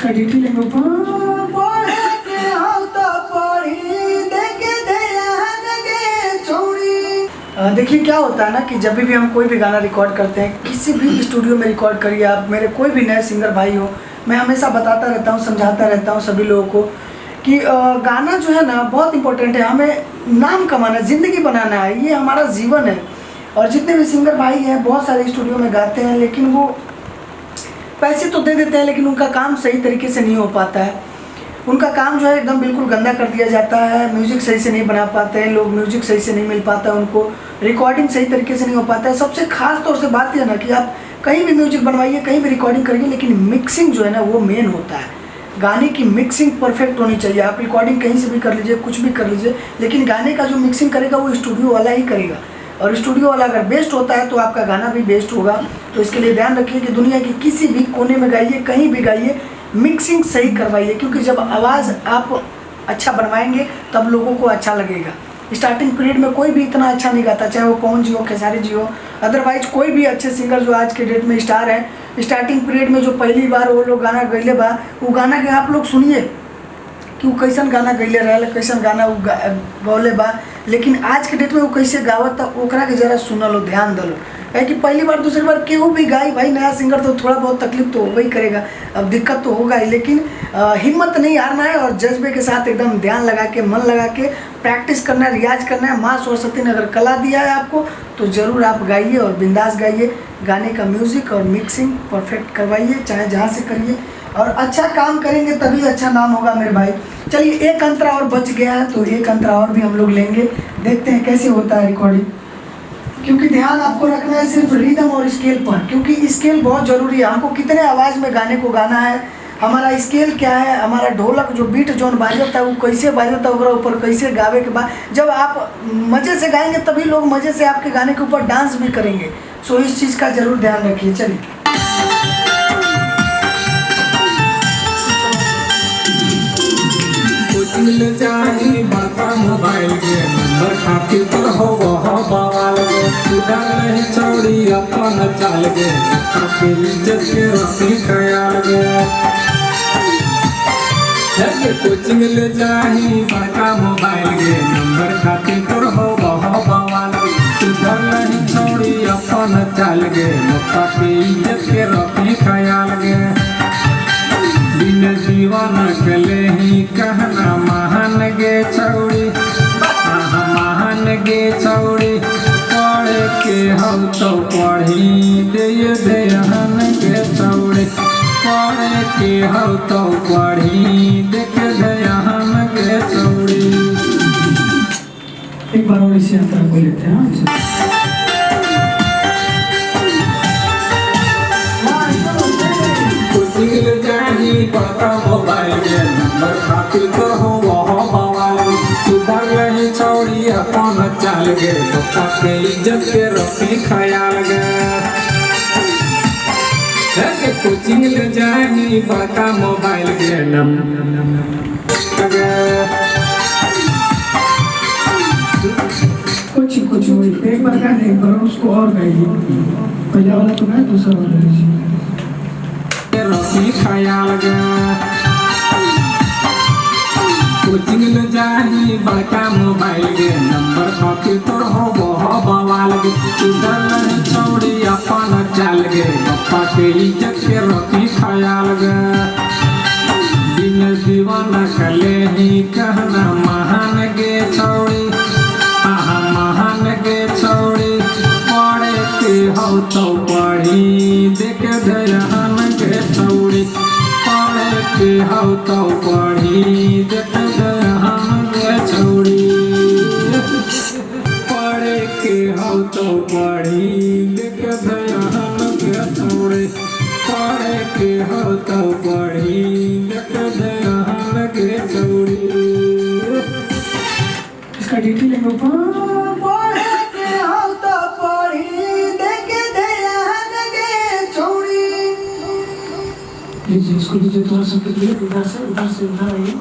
इसका डिटेल है देखिए क्या होता है ना कि जब भी हम कोई भी गाना रिकॉर्ड करते हैं, किसी भी स्टूडियो में रिकॉर्ड करिए आप, मेरे कोई भी नए सिंगर भाई हो, मैं हमेशा बताता रहता हूँ, समझाता रहता हूँ सभी लोगों को कि गाना जो है ना बहुत इम्पोर्टेंट है। हमें नाम कमाना है, ज़िंदगी बनाना है, ये हमारा जीवन है। और जितने भी सिंगर भाई हैं बहुत सारे स्टूडियो में गाते हैं, लेकिन वो पैसे तो दे देते हैं लेकिन उनका काम सही तरीके से नहीं हो पाता है। उनका काम जो है एकदम बिल्कुल गंदा कर दिया जाता है, म्यूज़िक सही से नहीं बना पाते हैं लोग, म्यूज़िक सही से नहीं मिल पाता उनको, रिकॉर्डिंग सही तरीके से नहीं हो पाता है। सबसे खास तौर से बात यह ना कि आप कहीं भी म्यूज़िक बनवाइए, कहीं भी रिकॉर्डिंग करिए, लेकिन मिक्सिंग जो है ना वो मेन होता है। गाने की मिक्सिंग परफेक्ट होनी चाहिए। आप रिकॉर्डिंग कहीं से भी कर लीजिए, कुछ भी कर लीजिए, लेकिन गाने का जो मिक्सिंग करेगा वो स्टूडियो वाला ही करेगा। और स्टूडियो वाला अगर बेस्ट होता है तो आपका गाना भी बेस्ट होगा। तो इसके लिए ध्यान रखिए कि दुनिया के किसी भी कोने में गाइए, कहीं भी गाइए, मिक्सिंग सही करवाइए, क्योंकि जब आवाज़ आप अच्छा बनवाएंगे तब लोगों को अच्छा लगेगा। स्टार्टिंग पीरियड में कोई भी इतना अच्छा नहीं गाता, चाहे वो पवन जी हो, खेसारी जी हो, अदरवाइज कोई भी अच्छे सिंगर जो आज के डेट में स्टार है, स्टार्टिंग पीरियड में जो पहली बार वो लोग गाना गैले बा, वो गाना के आप लोग सुनिए कि वो कैसन गाना गैले रहा, कैसन गाना वो गौले बा, लेकिन आज के डेट में वो कैसे गावत ओकरा के जरा सुनलो, ध्यान दलो। है कि पहली बार दूसरी बार केहू भी गाई, भाई नया सिंगर तो थोड़ा बहुत तकलीफ तो होगा ही करेगा, अब दिक्कत तो होगा ही, लेकिन हिम्मत नहीं हारना है और जज्बे के साथ एकदम ध्यान लगा के, मन लगा के प्रैक्टिस करना है, रियाज करना है। माँ सरस्वती ने अगर कला दिया है आपको तो ज़रूर आप गाइए और बिंदास गाइए। गाने का म्यूज़िक और मिक्सिंग परफेक्ट करवाइए, चाहे जहाँ से करिए, और अच्छा काम करेंगे तभी अच्छा नाम होगा मेरे भाई। चलिए एक अंतरा और बच गया है, तो एक अंतरा और भी हम लोग लेंगे, देखते हैं कैसे होता है रिकॉर्डिंग। क्योंकि ध्यान आपको रखना है सिर्फ रिदम और स्केल पर, क्योंकि स्केल बहुत ज़रूरी है। हमको कितने आवाज़ में गाने को गाना है, हमारा स्केल क्या है, हमारा ढोलक जो बीट जोन बाजता है वो कैसे बाजता है, ओकरा ऊपर कैसे गावे के बाद जब आप मज़े से गाएंगे तभी लोग मज़े से आपके गाने के ऊपर डांस भी करेंगे। सो इस चीज़ का ज़रूर ध्यान रखिए। चलिए मिल जाही बड़का मोबाइल के नंबर खातिर तो हो बवाल गे, उधर नहीं चौड़ी अपन चाल गे, खातिर इज्जत के रखी ख्याल गे। कोचिंग ले जाही बड़का मोबाइल के नंबर खातिर तो हो बवाल गे, उधर नहीं चौड़ी अपन चाल गे, खातिर इज्जत के रखी ख्याल गे। बिन जीवन कले ही कहना महान गे छौड़ी, महान गे छौड़ी, पढ़े के हो तो पढ़ी दे देहन गे छौड़ी, पढ़े के हो तो पढ़ी देख देहन गे छौड़ी। एक बार और इसी अंतरा को लेते हैं। बड़का मोबाइल के नंबर खातिर तो हो बवाल, सुधर रही छौड़ी अपन चाल गे, पप्पा के इज्जत के रखी ख्याल गे। कोचिंग ले जाही बड़का मोबाइल के कुछ एक बार गाने, एक बार उसको और गाइए, पहला वाला तो गाए, दूसरा वाला लीजिए। रखी ख्याल गे। कोचिंग ले जाही बड़का मोबाइल गे, नंबर खातिर तो हो बवाल गे, उधर नहीं छौड़ी अपन चाल गे, पप्पा के इज्जत के रखी ख्याल गे। बिन दीवान कले ही कहना महान गे छौड़ी, आहा महान गे छौड़ी, पढ़े के हो तो पढ़ी देख दयान गे छौड़ी, पढ़े के हो तो पढ़ी देख दयान गे छौड़ी, पढ़े के हो तो पढ़ी देख दयान गे छौड़ी, पढ़े के हो तो पढ़ी देख दयान गे छौड़ी। इसका डिटेल है लीजिए, इसको लीजिए, थोड़ा सा इधर से उधर आइए।